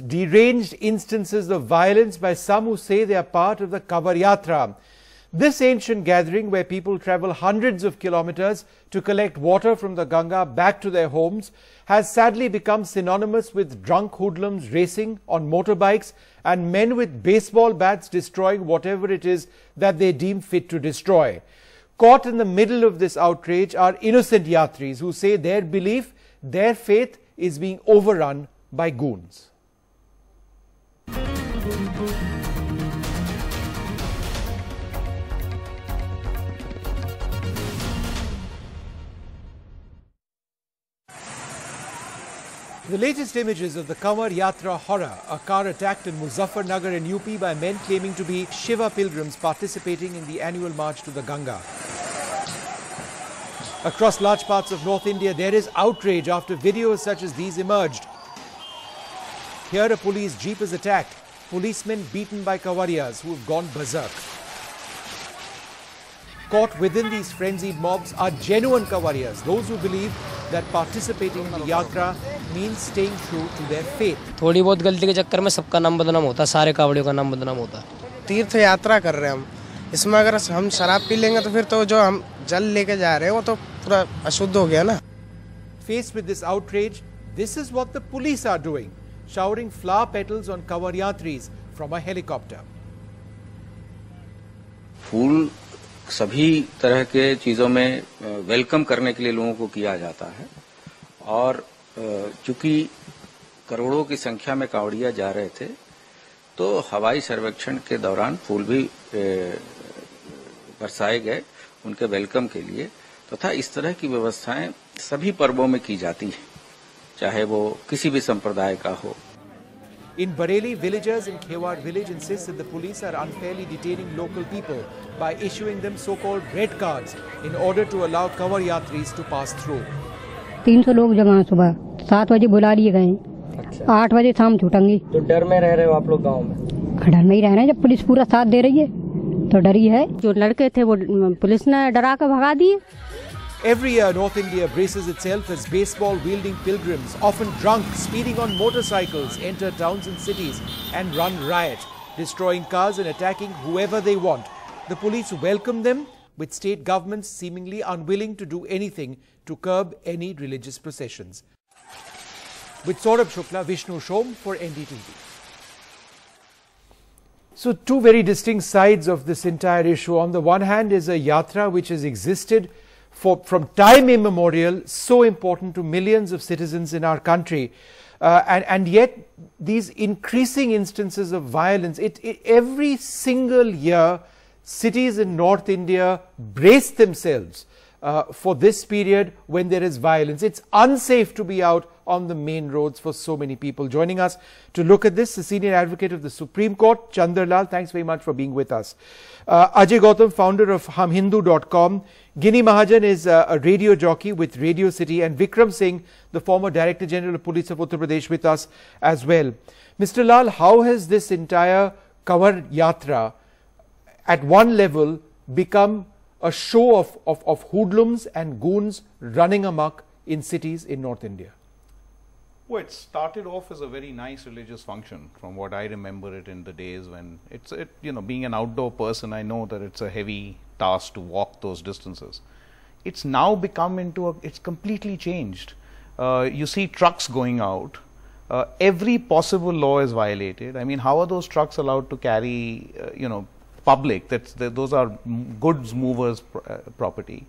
deranged instances of violence by some who say they are part of the Kanwar Yatra. This ancient gathering, where people travel hundreds of kilometers to collect water from the Ganga back to their homes, has sadly become synonymous with drunk hoodlums racing on motorbikes and men with baseball bats destroying whatever it is that they deem fit to destroy. Caught in the middle of this outrage are innocent yatris who say their belief, their faith is being overrun by goons. The latest images of the Kanwar Yatra horror, a car attacked in Muzaffarnagar in UP by men claiming to be Shiva pilgrims participating in the annual march to the Ganga. Across large parts of North India, there is outrage after videos such as these emerged. Here a police jeep is attacked, policemen beaten by Kanwarias who have gone berserk. Caught within these frenzied mobs are genuine Kanwarias, those who believe that participating in the yatra means staying true to their faith. थोड़ी बहुत गलती के चक्कर में सबका नाम बदनाम होता, सारे कावड़ियों का नाम बदनाम होता। तीर्थ यात्रा कर रहे हैं हम, इसमें अगर हम शराब पी लेंगे तो फिर तो जो हम जल लेके जा रहे हैं वो तो पूरा अशुद्ध हो गया ना। Faced with this outrage, this is what the police are doing, showering flower petals on Kanwar Yatris from a helicopter. फूल सभी तरह के चीजों में वेलकम करने के लिए लोगों को किया जाता है और चूंकि करोड़ों की संख्या में कावड़िया जा रहे थे तो हवाई सर्वेक्षण के दौरान फूल भी बरसाए गए उनके वेलकम के लिए तथा इस तरह की व्यवस्थाएं सभी पर्वों में की जाती हैं चाहे वो किसी भी संप्रदाय का हो। In Bareilly, villagers in Khewar village insist that the police are unfairly detaining local people by issuing them so-called red cards in order to allow Kanwar Yatris to pass through. 300 लोग जमा सुबह 7 बजे बुला लिए गए, 8 बजे शाम छूटेंगे। तो डर में रह रहे हो आप लोग गांव में? डर में ही रह रहे हैं, जब पुलिस पूरा साथ दे रही है तो डर ही है। जो लड़के थे वो पुलिस ने डरा कर भगा दिए। Every year, North India braces itself as baseball-wielding pilgrims, often drunk, speeding on motorcycles, enter towns and cities and run riot, destroying cars and attacking whoever they want. The police welcome them, with state governments seemingly unwilling to do anything to curb any religious processions. With Saurabh Shukla, Vishnu Shom for NDTV. So, two very distinct sides of this entire issue. On the one hand is a yatra which has existed from time immemorial, so important to millions of citizens in our country, and yet these increasing instances of violence, every single year cities in North India brace themselves for this period when there is violence. It's unsafe to be out on the main roads for so many people. Joining us to look at this, the senior advocate of the Supreme Court, Chandar Lal. Thanks very much for being with us. Ajay Gautam, founder of HumHindu.com. Ginni Mahajan is a radio jockey with Radio City, and Vikram Singh, the former Director General of Police of Uttar Pradesh, with us as well. Mr. Lal, how has this entire Kanwar Yatra at one level become a show of hoodlums and goons running amok in cities in North India? Well, it started off as a very nice religious function from what I remember it in the days when being an outdoor person, I know that it's a heavy task to walk those distances. It's now become it's completely changed. You see trucks going out, every possible law is violated. I mean, how are those trucks allowed to carry, public, those are goods movers property.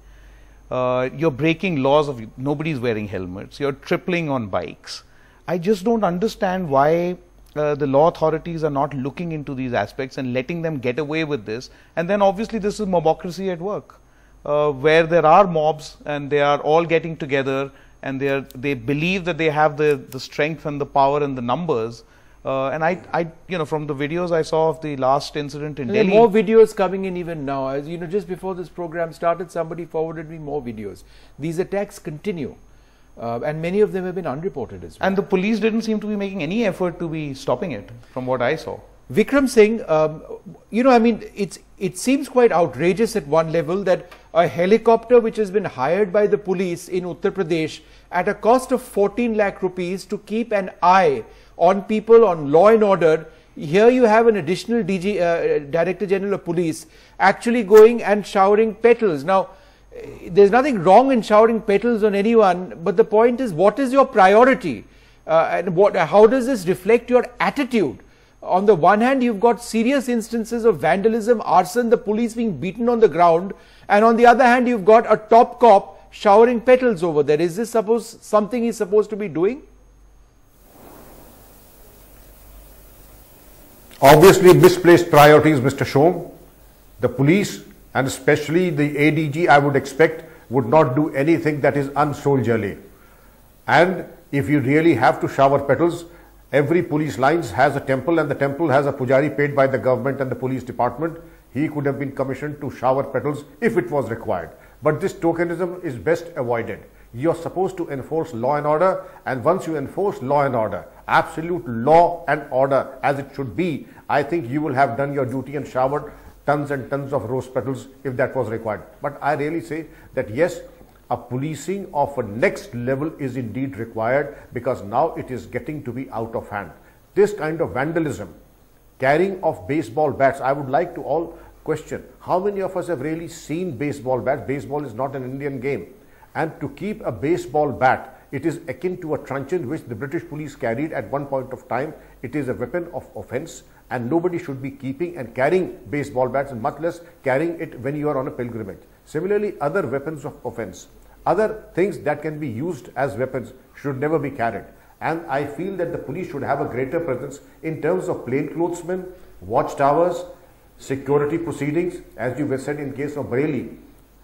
You're breaking laws of nobody's wearing helmets, you're tripling on bikes. I just don't understand why the law authorities are not looking into these aspects and letting them get away with this. And then obviously this is mobocracy at work, where there are mobs and they are all getting together and they believe that they have the strength and the power and the numbers. And I from the videos I saw of the last incident in Delhi. There are more videos coming in even now. As you know, just before this program started, somebody forwarded me more videos. These attacks continue. And many of them have been unreported as well. And the police didn't seem to be making any effort to be stopping it, from what I saw. Vikram Singh, I mean, it seems quite outrageous at one level that a helicopter which has been hired by the police in Uttar Pradesh at a cost of 14 lakh rupees to keep an eye on people, on law and order. Here you have an additional Director General of Police actually going and showering petals. Now, there's nothing wrong in showering petals on anyone, but the point is, what is your priority? And how does this reflect your attitude? On the one hand, you've got serious instances of vandalism, arson, the police being beaten on the ground, and on the other hand, you've got a top cop showering petals over there. Is this something he's supposed to be doing? Obviously, misplaced priorities, Mr. Shom. The police, and especially the ADG, I would expect, would not do anything that is unsoldierly. And if you really have to shower petals, every police lines has a temple, and the temple has a pujari paid by the government and the police department. He could have been commissioned to shower petals if it was required. But this tokenism is best avoided. You're supposed to enforce law and order, and once you enforce law and order, absolute law and order as it should be, I think you will have done your duty and showered tons and tons of rose petals if that was required. But I really say that yes, a policing of a next level is indeed required, because now it is getting to be out of hand. This kind of vandalism, carrying of baseball bats, I would like to all question, how many of us have really seen baseball bats? Baseball is not an Indian game. And to keep a baseball bat, it is akin to a truncheon which the British police carried at one point of time. It is a weapon of offence, and nobody should be keeping and carrying baseball bats, and much less carrying it when you are on a pilgrimage. Similarly, other weapons of offence, other things that can be used as weapons should never be carried. And I feel that the police should have a greater presence in terms of plainclothesmen, watchtowers, security proceedings. As you said in case of Bareilly,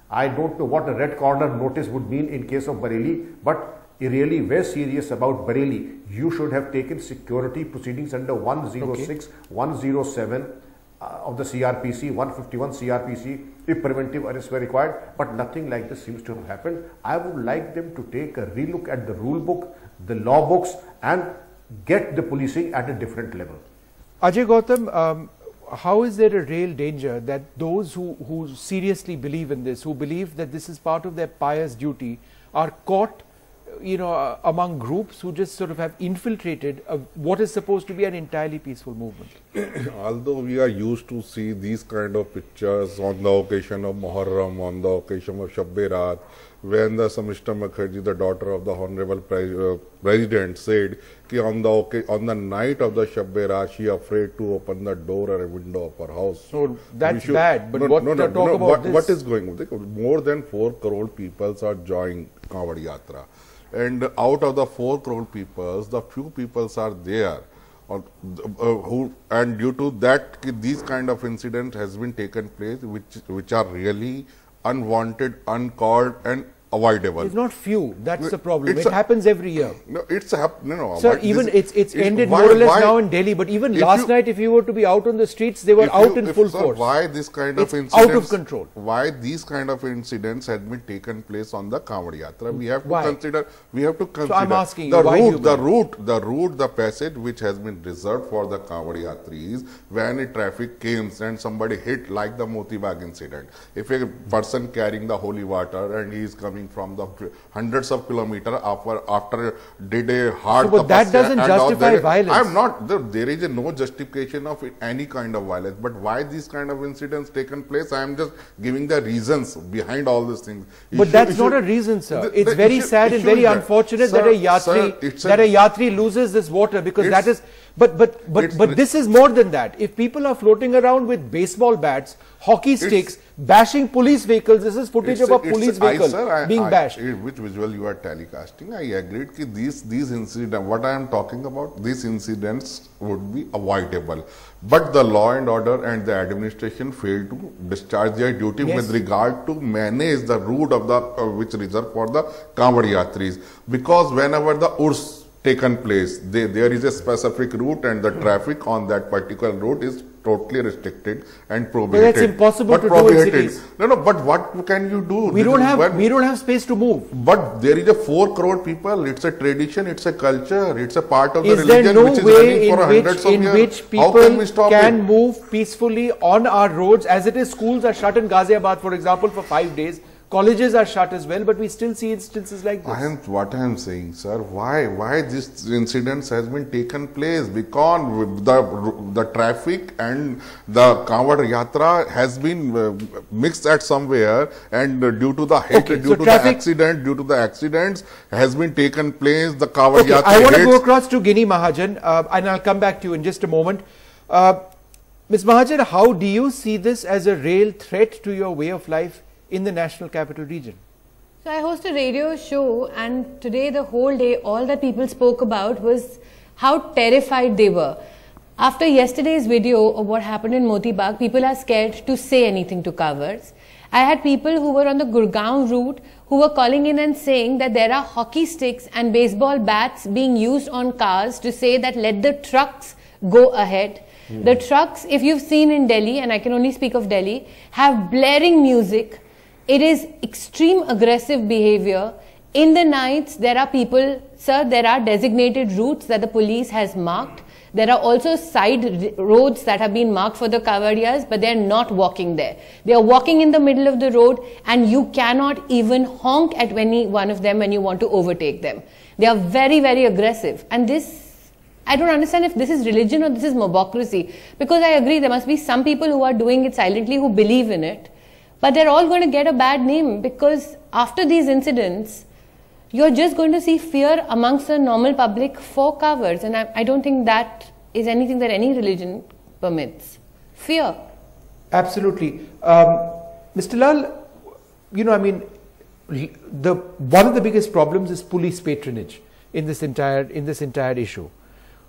I don't know what a red corner notice would mean in case of Bareilly, but really very serious about Bareilly, you should have taken security proceedings under 106, 107 of the CRPC, 151 CRPC if preventive arrests were required, but nothing like this seems to have happened. I would like them to take a relook at the rule book, the law books, and get the policing at a different level. Ajay Gautam, how is there a real danger that those who seriously believe in this, who believe that this is part of their pious duty, are caught, among groups who just sort of have infiltrated what is supposed to be an entirely peaceful movement? Although we are used to see these kind of pictures on the occasion of Muharram, on the occasion of Shab-e-Raat, when the Samishta Mukherjee, the daughter of the Honorable President, said that on the night of the Shab-e-Raat, she is afraid to open the door or a window of her house. So that's bad, but what is going on? More than 4 crore people are joining Kanwar Yatra. And out of the 4 crore people, the few people are there and due to that, these kind of incidents has been taken place, which are really unwanted, uncalled, and avoidable. It's not few. That's the problem. It happens every year. No, it's no. Sir, even it's ended more or less now in Delhi. But even last night, if you were to be out on the streets, they were out in full force. Why this kind of incidents? Out of control. Why these kind of incidents had been taken place on the Kanwar Yatra? We have to consider. We have to consider. So I'm asking the route, the passage which has been reserved for the Kanwar Yatris. When a traffic comes and somebody hit, like the Motibag incident, if a person carrying the holy water and he is coming from the hundreds of kilometers after did a hard but that doesn't justify violence. I'm not, there is no justification of any kind of violence, but why these kind of incidents taken place? I am just giving the reasons behind all these things. But that's not a reason, sir. It's very sad and very unfortunate that a yatri loses this water, because that is, but this is more than that. If people are floating around with baseball bats, hockey sticks, bashing police vehicles, this is footage of a police vehicle being bashed. Which visual you are telecasting, I agreed that these incidents, what I am talking about, these incidents would be avoidable. But the law and order and the administration failed to discharge their duty with regard to manage the route of the which reserved for the Kanwar Yatris. Because whenever the Urs taken place, there is a specific route and the traffic on that particular route is totally restricted and prohibited. But that's impossible to do in cities. No, but what can you do? We don't have space to move. But there is a 4 crore people. It's a tradition. It's a culture. It's a part of the religion. Is there no which is way running for hundreds of in years. which people can move peacefully on our roads? As it is, schools are shut in Ghaziabad, for example, for 5 days. Colleges are shut as well, but we still see instances like this. What I am saying, sir, why this incident has been taken place? Because the traffic and the Kanwar Yatra has been mixed at somewhere, and due to the hatred, due to the accidents has been taken place. The Kanwar Yatra. I want to go across to Gini Mahajan, and I'll come back to you in just a moment. Ms. Mahajan, how do you see this as a real threat to your way of life in the National Capital Region? So I host a radio show, and today the whole day all that people spoke about was how terrified they were. After yesterday's video of what happened in Moti Bagh, people are scared to say anything to Kanwars. I had people who were on the Gurgaon route who were calling in and saying that there are hockey sticks and baseball bats being used on cars to say that let the trucks go ahead. The trucks, if you've seen in Delhi, and I can only speak of Delhi, have blaring music. It is extreme aggressive behavior. In the nights, there are people, sir, there are designated routes that the police has marked. There are also side roads that have been marked for the Kanwarias, but they're not walking there. They are walking in the middle of the road, and you cannot even honk at any one of them when you want to overtake them. They are very, very aggressive. And this, I don't understand if this is religion or this is mobocracy. Because I agree, there must be some people who are doing it silently, who believe in it. But they're all going to get a bad name, because after these incidents, you're just going to see fear amongst the normal public for Kanwars. And I don't think that is anything that any religion permits. Fear. Absolutely. Mr. Lal, you know, I mean, one of the biggest problems is police patronage in this entire issue.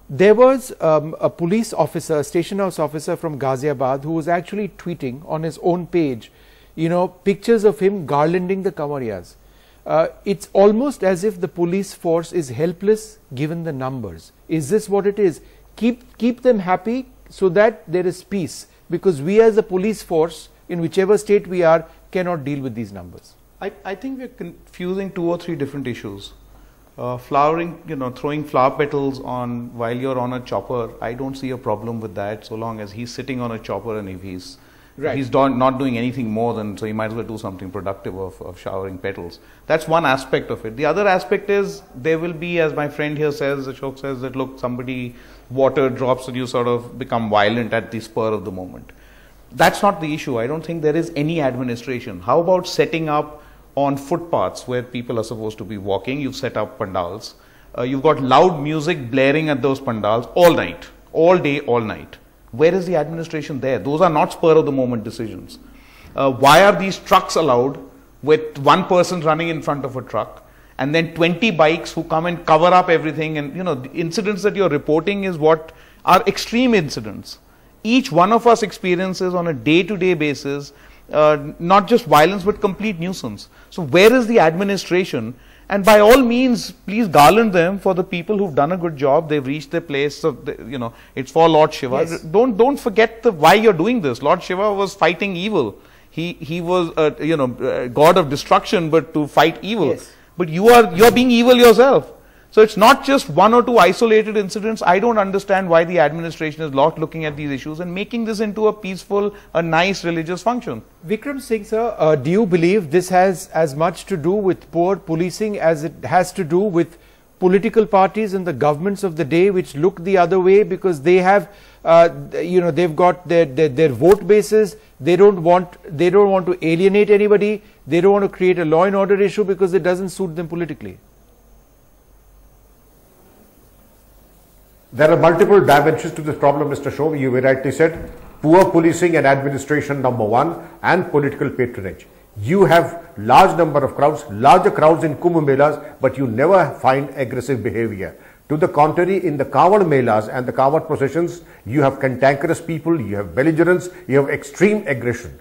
There was a police officer, a station house officer from Ghaziabad, who was actually tweeting on his own page, you know, pictures of him garlanding the Kanwarias. It's almost as if the police force is helpless given the numbers. Is this what it is? Keep them happy so that there is peace, because we as a police force, in whichever state we are, cannot deal with these numbers. I think we're confusing 2 or 3 different issues. Flowering, you know, throwing flower petals on while you're on a chopper, I don't see a problem with that, so long as he's sitting on a chopper, and if he's not doing anything more than, so he might as well do something productive of showering petals. That's one aspect of it. The other aspect is, there will be, as my friend here says, Ashok says, that look, somebody, water drops and you sort of become violent at the spur of the moment. That's not the issue. I don't think there is any administration. How about setting up on footpaths where people are supposed to be walking? You've set up pandals. You've got loud music blaring at those pandals all night, all day, all night. Where is the administration there? Those are not spur of the moment decisions. Why are these trucks allowed with one person running in front of a truck, and then 20 bikes who come and cover up everything? And you know, the incidents that you're reporting is what are extreme incidents. Each one of us experiences on a day-to-day basis not just violence but complete nuisance. So where is the administration? And by all means, please garland them for the people who've done a good job. They've reached their place. So you know, it's for Lord Shiva. Yes. Don't forget why you're doing this. Lord Shiva was fighting evil. He was god of destruction, but to fight evil. Yes. But you're being evil yourself. So it's not just 1 or 2 isolated incidents. I don't understand why the administration is not looking at these issues and making this into a peaceful, a nice religious function. Vikram Singh, sir, do you believe this has as much to do with poor policing as it has to do with political parties and the governments of the day, which look the other way because they have, they've got their vote bases. They don't want to alienate anybody. They don't want to create a law and order issue because it doesn't suit them politically. There are multiple dimensions to this problem, Mr. Shom. You very rightly said, poor policing and administration, number 1, and political patronage. You have large number of crowds, larger crowds in Kumbh Melas, but you never find aggressive behavior. To the contrary, in the Kanwar Melas and the Kanwar processions, you have cantankerous people, you have belligerence, you have extreme aggression.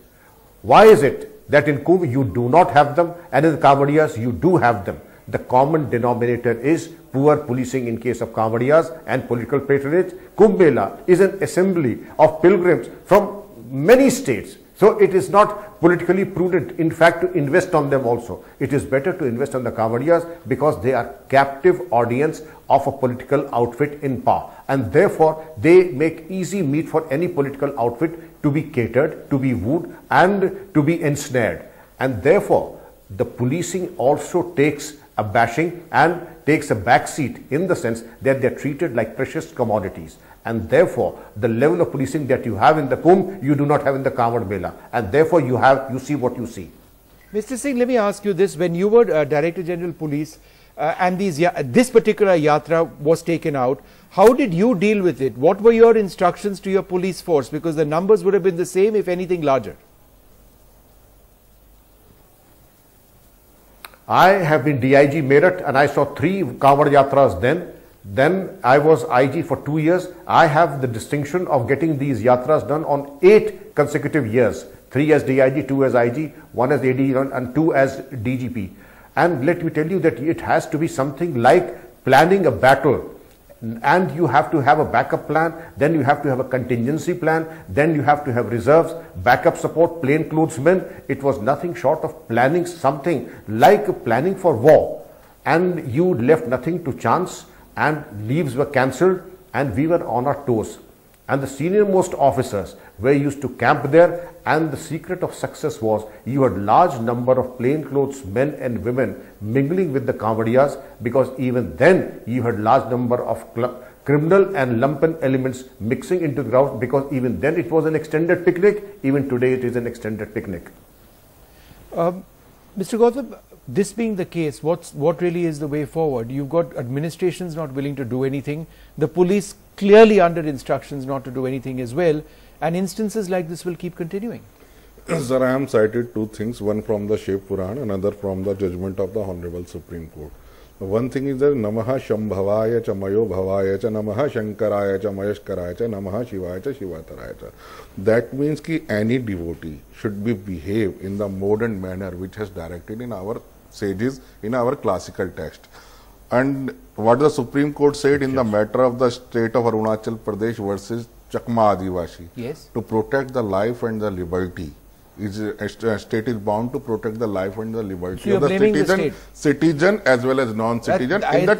Why is it that in Kumbh you do not have them, and in the Kanwarias you do have them? the common denominator is poor policing in case of Kanwadiyas and political patronage. Kumbh Mela is an assembly of pilgrims from many states. So it is not politically prudent, in fact, to invest on them also. It is better to invest on the Kanwadiyas because they are captive audience of a political outfit in power. And therefore, they make easy meat for any political outfit to be catered, to be wooed and to be ensnared. And therefore, the policing also takes a bashing and takes a backseat in the sense that they are treated like precious commodities. And therefore, the level of policing that you have in the Kumbh, you do not have in the Kanwar Mela. And therefore, you see what you see. Mr. Singh, let me ask you this. When you were Director General Police and this particular yatra was taken out, how did you deal with it? What were your instructions to your police force? Because the numbers would have been the same, if anything larger. I have been DIG Meerut and I saw 3 Kanwar Yatras then. Then I was IG for 2 years. I have the distinction of getting these yatras done on 8 consecutive years. 3 as DIG, 2 as IG, 1 as AD and 2 as DGP. And let me tell you that it has to be something like planning a battle. And you have to have a backup plan, then you have to have a contingency plan, then you have to have reserves, backup support, plainclothesmen. It was nothing short of planning something like planning for war. And you left nothing to chance, and leaves were cancelled, and we were on our toes. And the senior most officers were used to camp there, and the secret of success was you had large number of plainclothes men and women mingling with the Kanwadiyas, because even then you had large number of criminal and lumpen elements mixing into the crowd, because even then it was an extended picnic, even today it is an extended picnic. Mr. Gautam, this being the case, what really is the way forward? You've got administrations not willing to do anything, the police clearly under instructions not to do anything as well, and instances like this will keep continuing. Sir, I am cited 2 things, one from the Shiv Puran, another from the judgment of the Honorable Supreme Court. One thing is that Namaha Shambhavaya cha Mayo Bhavaya cha Namaha Shankaraya cha Mayashkaraya cha Namaha Shivaya cha Shivataraya cha. That means ki any devotee should be behave in the modern manner which has directed in our sages, in our classical text. And what the Supreme Court said in the matter of the state of Arunachal Pradesh versus Chakma Adivashi, yes, to protect the life and the liberty, state is bound to protect the life and the liberty so of the citizen as well as non-citizen in the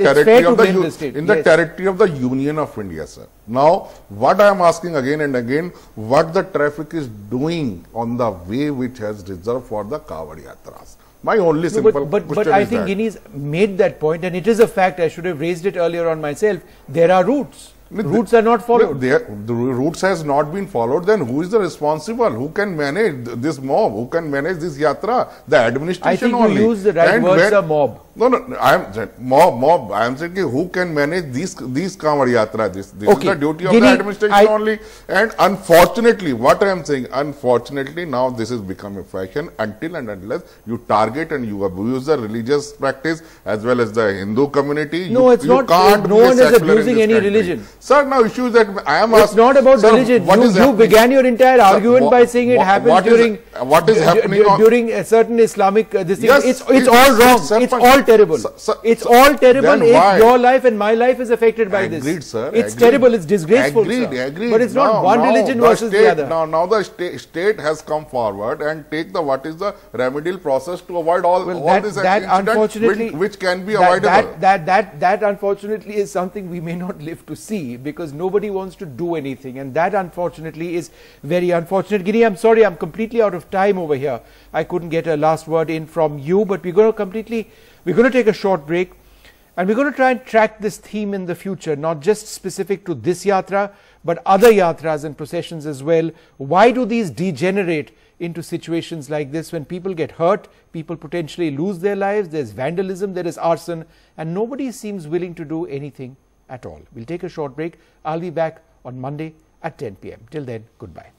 territory of the Union of India, sir. Now, what I am asking again and again, what the traffic is doing on the way which has reserved for the Kanwar Yatras. My only simple question but I think Guinea's made that point, and it is a fact. I should have raised it earlier on myself. There are routes. Routes are not followed. The routes has not been followed. Then who is the responsible? Who can manage this mob? Who can manage this yatra? The administration I think only. You use the right words, a mob. No, I am saying mob. I am saying who can manage these Kanwar Yatra? This okay. Is the duty of the administration only. And unfortunately, what I am saying, unfortunately, now this has become a fashion until and unless you target and you abuse the religious practice as well as the Hindu community. No, it's not. No one is abusing any religion. Sir, now issues that I am asking. It's not about religion. You began your entire argument by saying it happened during a certain Islamic this thing. Yes, it's all wrong. It's all terrible. It's all terrible if your life and my life is affected by this. Agreed, sir. It's terrible. It's disgraceful. Agreed. But it's not one religion versus the other. Now the state has come forward and take the what is the remedial process to avoid all this incident which can be avoidable. That unfortunately is something we may not live to see, because nobody wants to do anything, and that unfortunately is very unfortunate. Giri, I'm sorry, I'm completely out of time over here. I couldn't get a last word in from you, but we're going to take a short break, and we're going to try and track this theme in the future, not just specific to this yatra, but other yatras and processions as well. Why do these degenerate into situations like this when people get hurt, people potentially lose their lives, there's vandalism, there is arson, and nobody seems willing to do anything at all. We'll take a short break. I'll be back on Monday at 10 p.m. Till then, goodbye.